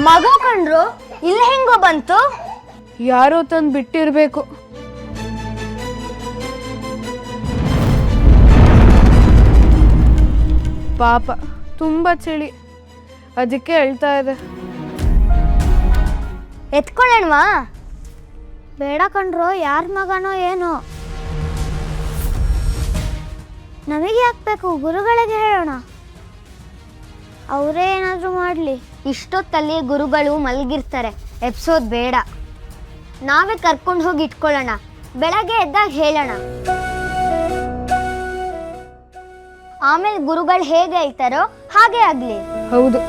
ಮಗ ಕಂಡ್ರು ಇಲ್ಲಿ ಹೆಂಗೋ ಬಂತು? ಯಾರೋ ತಂದು ಬಿಟ್ಟಿರ್ಬೇಕು. ಪಾಪ ತುಂಬ ಚಳಿ, ಅದಕ್ಕೆ ಅಳ್ತಾ ಇದೆ. ಎತ್ಕೊಳ್ಳೋಣವಾ? ಬೇಡ ಕಂಡ್ರು, ಯಾರ ಮಗನೋ ಏನೋ. ನಮಗೆ ಹಾಕ್ಬೇಕು, ಗುರುಗಳಿಗೆ ಹೇಳೋಣ, ಅವರೇ ಏನಾದರೂ ಮಾಡಲಿ. ಇಷ್ಟೊತ್ತಲ್ಲಿ ಗುರುಗಳು ಮಲಗಿರ್ತಾರೆ, ಎಪ್ಸೋದ್ ಬೇಡ. ನಾವೇ ಕರ್ಕೊಂಡು ಹೋಗಿ ಇಟ್ಕೊಳ್ಳೋಣ, ಬೆಳಗ್ಗೆ ಎದ್ದಾಗ ಹೇಳೋಣ. ಆಮೇಲೆ ಗುರುಗಳು ಹೇಗೆ ಹೇಳ್ತಾರೋ ಹಾಗೆ ಆಗ್ಲಿ. ಹೌದು.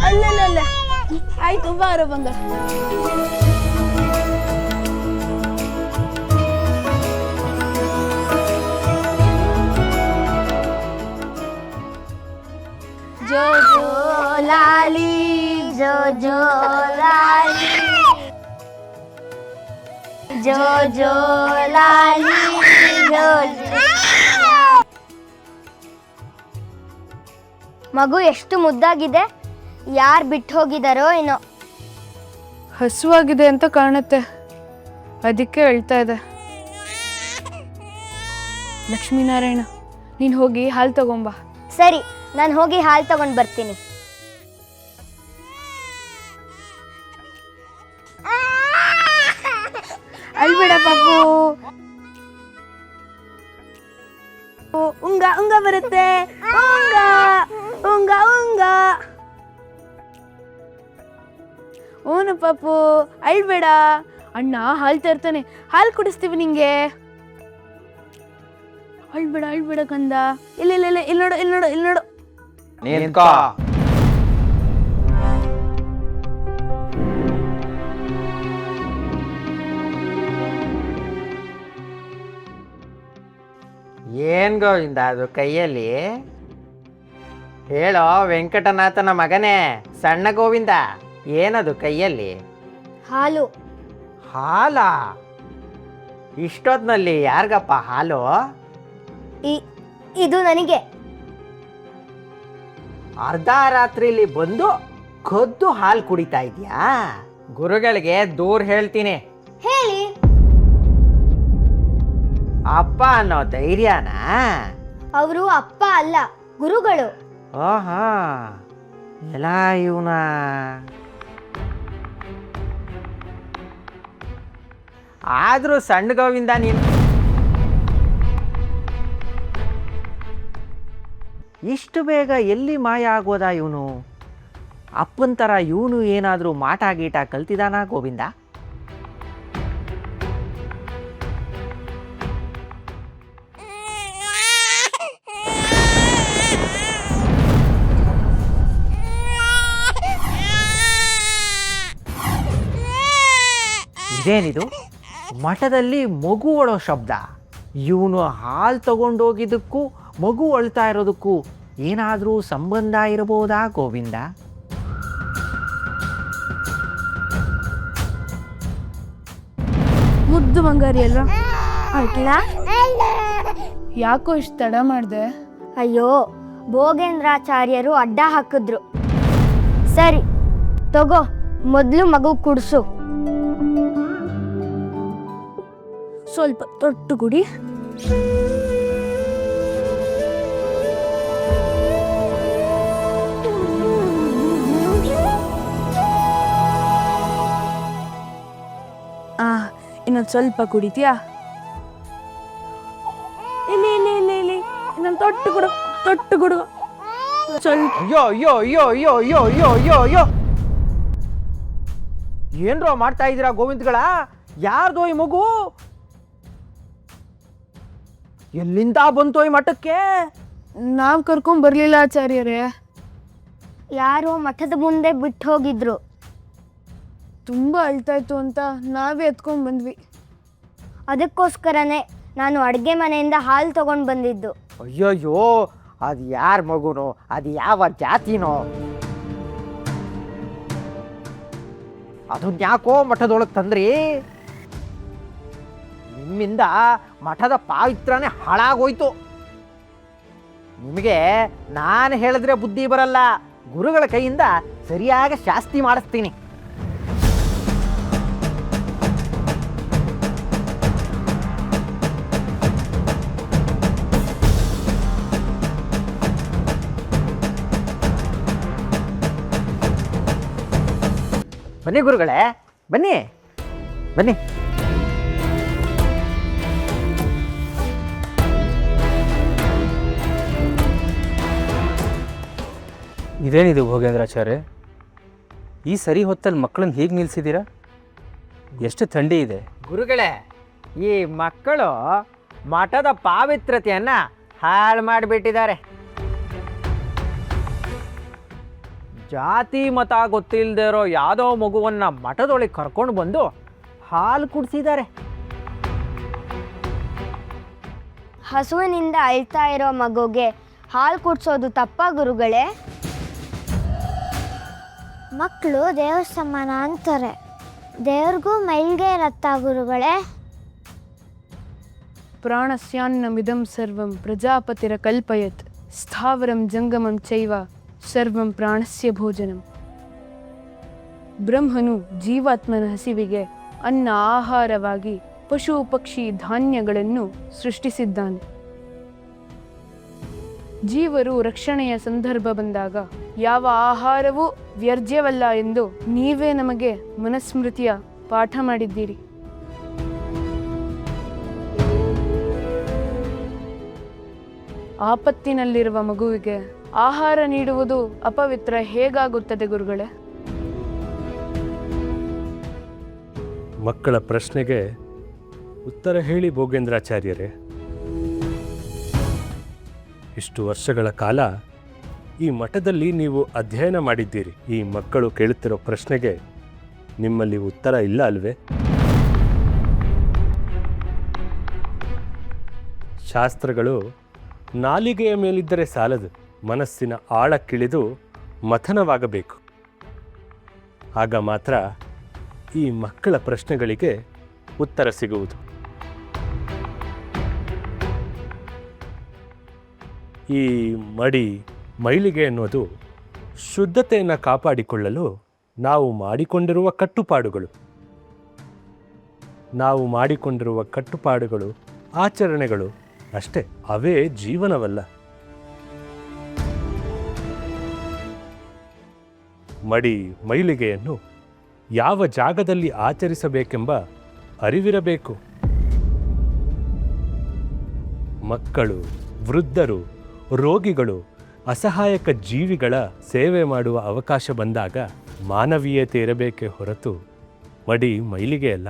ಅಲ್ಲ ಆಯ್ತು, ಬಾರ ಬಂಗ. ಜೋ ಜೋ ಲಾಲಿ, ಜೋ ಜೋ ಲಾಲಿ, ಜೋ ಜೋ ಲಾಲಿ, ಜೋ ಜೋ. ಮಗು ಎಷ್ಟು ಮುದ್ದಾಗಿದೆ, ಯಾರು ಬಿಟ್ಟು ಹೋಗಿದಾರೋ ಏನೋ. ಹಸುವಾಗಿದೆ ಅಂತ ಕಾಣುತ್ತೆ, ಅದಕ್ಕೆ ಅಳ್ತಾ ಇದೆ. ಲಕ್ಷ್ಮೀನಾರಾಯಣ, ನೀನು ಹೋಗಿ ಹಾಲು ತಗೊಂಬಾ. ಸರಿ, ನಾನು ಹೋಗಿ ಹಾಲು ತಗೊಂಡು ಬರ್ತೀನಿ. ಅಳ್ಬೇಡ ಪಾಪು, ಉಂಗ ಉಂಗ ಬರುತ್ತೆ. ಉಂಗ ಉಂಗ ಉಂಗ. ಓನು ಪಾಪು, ಅಳ್ಬೇಡ. ಅಣ್ಣ ಹಾಲು ತರ್ತಾನೆ, ಹಾಲು ಕುಡಿಸ್ತೀವಿ ನಿಂಗೆ. ಅಳ್ಬೇಡ ಕಂದ. ಇಲ್ಲ ಇಲ್ಲ ಇಲ್ಲ, ಇಲ್ಲಿ ನೋಡು ಇಲ್ಲಿ ನೋಡು ಇಲ್ಲಿ ನೋಡು. ಏನ್ ಗೋವಿಂದ ಅದು ಕೈಯಲ್ಲಿ? ಹೇಳೋ ವೆಂಕಟನಾಥನ ಮಗನೇ, ಸಣ್ಣ ಗೋವಿಂದ, ಏನದು ಕೈಯಲ್ಲಿ? ಹಾಲು. ಹಾಲಾ? ಇಷ್ಟೊತ್ನಲ್ಲಿ ಯಾರಿಗಪ್ಪ ಹಾಲು? ಇದು ನನಗೆ. ಅರ್ಧ ರಾತ್ರಿಲಿ ಬಂದು ಕದ್ದು ಹಾಲು ಕುಡಿತಾ ಇದೀಯಾ? ಗುರುಗಳಿಗೆ ದೂರ ಹೇಳ್ತೀನಿ. ಹೇಳಿ. ಅಪ್ಪ ಅನ್ನೋ ಧೈರ್ಯನಾ? ಅವರು ಅಪ್ಪ ಅಲ್ಲ, ಗುರುಗಳು. ಓಹಾ, ಎಲ್ಲ ಇವನ. ಆದ್ರೂ ಸಣ್ಣ ಗೋವಿಂದ ನೀನು ಇಷ್ಟು ಬೇಗ ಎಲ್ಲಿ ಮಾಯ ಆಗೋದ ಇವನು? ಅಪ್ಪನ ಥರ ಇವನು ಏನಾದರೂ ಮಾಟ ಗೀಟ ಕಲ್ತಿದಾನ ಗೋವಿಂದ? ಇದೇನಿದು? ಮಠದಲ್ಲಿ ಮಗು ಅಳೋ ಶಬ್ದ. ಇವನು ಹಾಲು ತಗೊಂಡೋಗಿದ್ದಕ್ಕೂ ಮಗು ಅಳ್ತಾ ಇರೋದಕ್ಕೂ ಏನಾದರೂ ಸಂಬಂಧ ಇರಬಹುದಾ ಗೋವಿಂದ? ಮುದ್ದು ಬಂಗಾರಿ ಅಲ್ವಾ? ಅಟ್ಲ? ಯಾಕೋ ಇಷ್ಟು ತಡ ಮಾಡಿದೆ? ಅಯ್ಯೋ, ಭೋಗೇಂದ್ರಾಚಾರ್ಯರು ಅಡ್ಡ ಹಾಕಿದ್ರು. ಸರಿ ತಗೋ, ಮೊದಲು ಮಗು ಕುಡ್ಸು. ಸ್ವಲ್ಪ ತೊಟ್ಟು ಕುಡಿ. ಇನ್ನೊಂದು ಸ್ವಲ್ಪ ಕುಡಿತೀಯಾ? ಇಲ್ಲಿ ಇಲ್ಲಿ ಇಲ್ಲಿ ಇಲ್ಲಿ ಇನ್ನೊಂದು ತೊಟ್ಟು ಕೊಡು, ತೊಟ್ಟು ಕೊಡು ಸ್ವಲ್ಪ. ಅಯ್ಯೋ ಅಯ್ಯೋ ಅಯ್ಯೋ ಅಯ್ಯೋ ಅಯ್ಯೋ ಅಯ್ಯೋ ಅಯ್ಯೋ ಅಯ್ಯೋ, ಏನ್ರೋ ಮಾಡ್ತಾ ಇದ್ದೀರಾ ಗೋವಿಂದಗಳ? ಯಾರ್ದೋ ಈ ಮಗು? ಎಲ್ಲಿಂದ ಬಂತೋ ಈ ಮಠಕ್ಕೆ? ನಾವು ಕರ್ಕೊಂಡ್ ಬರ್ಲಿಲ್ಲ ಆಚಾರ್ಯರೇ. ಯಾರೋ ಮಠದ ಮುಂದೆ ಬಿಟ್ಟು ಹೋಗಿದ್ರು. ತುಂಬ ಅಳ್ತಾ ಇತ್ತು ಅಂತ ನಾವೇ ಎತ್ಕೊಂಡು ಬಂದ್ವಿ. ಅದಕ್ಕೋಸ್ಕರನೇ ನಾನು ಅಡುಗೆ ಮನೆಯಿಂದ ಹಾಲು ತಗೊಂಡು ಬಂದಿದ್ದು. ಅಯ್ಯೋಯ್ಯೋ, ಅದು ಯಾರ ಮಗುನೋ, ಅದು ಯಾವ ಜಾತಿನೋ? ಅದನ್ನ ಯಾಕೋ ಮಠದೊಳಗೆ ತಂದ್ರಿ? ನಿಮ್ಮಿಂದ ಮಠದ ಪಾವಿತ್ರನೇ ಹಾಳಾಗೋಯ್ತು. ನಿಮಗೆ ನಾನು ಹೇಳಿದ್ರೆ ಬುದ್ಧಿ ಬರಲ್ಲ, ಗುರುಗಳ ಕೈಯಿಂದ ಸರಿಯಾಗಿ ಶಾಸ್ತಿ ಮಾಡಿಸ್ತೀನಿ. ಬನ್ನಿ ಗುರುಗಳೇ, ಬನ್ನಿ ಬನ್ನಿ. ಇದೇನಿದು ಭೋಗೇಂದ್ರಾಚಾರ್ಯ, ಈ ಸರಿ ಹೊತ್ತಲ್ಲಿ ಮಕ್ಕಳನ್ನ ಹೀಗೆ ನಿಲ್ಲಿಸಿದ್ದೀರಾ? ಎಷ್ಟು ಥಂಡಿ ಇದೆ. ಗುರುಗಳೇ, ಈ ಮಕ್ಕಳು ಮಠದ ಪಾವಿತ್ರ್ಯತೆಯನ್ನು ಹಾಳು ಮಾಡಿಬಿಟ್ಟಿದ್ದಾರೆ. ಜಾತಿ ಮತ ಗೊತ್ತಿಲ್ಲದೆ ಇರೋ ಯಾವುದೋ ಮಗುವನ್ನು ಮಠದೊಳಗೆ ಕರ್ಕೊಂಡು ಬಂದು ಹಾಲು ಕುಡಿಸಿದ್ದಾರೆ. ಹಸುವಿನಿಂದ ಅಳ್ತಾ ಇರೋ ಮಗುಗೆ ಹಾಲು ಕುಡಿಸೋದು ತಪ್ಪ ಗುರುಗಳೇ? ಮಕ್ಕಳು ದೇವ್ರ ಸಮಾನ ಅಂತಾರೆ, ದೇವ್ರಿಗೂ ಮೈಲ್ಗೆ ಇರತ್ತಾ ಗುರುಗಳೇ? ಪ್ರಾಣಸ್ಯಾನ್ನಮಿದಂ ಸರ್ವಂ ಪ್ರಜಾಪತಿರ ಕಲ್ಪಯತ್ ಸ್ಥಾವರಂ ಜಂಗಮಂ ಚೈವ ಸರ್ವಂ ಪ್ರಾಣಸ್ಯ ಭೋಜನಂ. ಬ್ರಹ್ಮನು ಜೀವಾತ್ಮನ ಹಸಿವಿಗೆ ಅನ್ನ ಆಹಾರವಾಗಿ ಪಶು ಪಕ್ಷಿ ಧಾನ್ಯಗಳನ್ನು ಸೃಷ್ಟಿಸಿದ್ದಾನೆ. ಜೀವರು ರಕ್ಷಣೆಯ ಸಂದರ್ಭ ಬಂದಾಗ ಯಾವ ಆಹಾರವೂ ವ್ಯರ್ಜ್ಯವಲ್ಲ ಎಂದು ನೀವೇ ನಮಗೆ ಮನುಸ್ಮೃತಿಯ ಪಾಠ ಮಾಡಿದ್ದೀರಿ. ಆಪತ್ತಿನಲ್ಲಿರುವ ಮಗುವಿಗೆ ಆಹಾರ ನೀಡುವುದು ಅಪವಿತ್ರ ಹೇಗಾಗುತ್ತದೆ ಗುರುಗಳೇ? ಮಕ್ಕಳ ಪ್ರಶ್ನೆಗೆ ಉತ್ತರ ಹೇಳಿ ಭೋಗೇಂದ್ರಾಚಾರ್ಯರೇ. ಇಷ್ಟು ವರ್ಷಗಳ ಕಾಲ ಈ ಮಠದಲ್ಲಿ ನೀವು ಅಧ್ಯಯನ ಮಾಡಿದ್ದೀರಿ. ಈ ಮಕ್ಕಳು ಕೇಳುತ್ತಿರೋ ಪ್ರಶ್ನೆಗೆ ನಿಮ್ಮಲ್ಲಿ ಉತ್ತರ ಇಲ್ಲ ಅಲ್ವೇ? ಶಾಸ್ತ್ರಗಳು ನಾಲಿಗೆಯ ಮೇಲಿದ್ದರೆ ಸಾಲದು, ಮನಸ್ಸಿನ ಆಳಕ್ಕಿಳಿದು ಮಥನವಾಗಬೇಕು. ಆಗ ಮಾತ್ರ ಈ ಮಕ್ಕಳ ಪ್ರಶ್ನೆಗಳಿಗೆ ಉತ್ತರ ಸಿಗುವುದು. ಈ ಮಡಿ ಮೈಲಿಗೆ ಅನ್ನೋದು ಶುದ್ಧತೆಯನ್ನು ಕಾಪಾಡಿಕೊಳ್ಳಲು ನಾವು ಮಾಡಿಕೊಂಡಿರುವ ಕಟ್ಟುಪಾಡುಗಳು ಆಚರಣೆಗಳು ಅಷ್ಟೇ, ಅವೇ ಜೀವನವಲ್ಲ. ಮಡಿ ಮೈಲಿಗೆಯನ್ನು ಯಾವ ಜಾಗದಲ್ಲಿ ಆಚರಿಸಬೇಕೆಂಬ ಅರಿವಿರಬೇಕು. ಮಕ್ಕಳು, ವೃದ್ಧರು, ರೋಗಿಗಳು, ಅಸಹಾಯಕ ಜೀವಿಗಳ ಸೇವೆ ಮಾಡುವ ಅವಕಾಶ ಬಂದಾಗ ಮಾನವೀಯತೆ ಇರಬೇಕೇ ಹೊರತು ಮಡಿ ಮೈಲಿಗೆ ಅಲ್ಲ.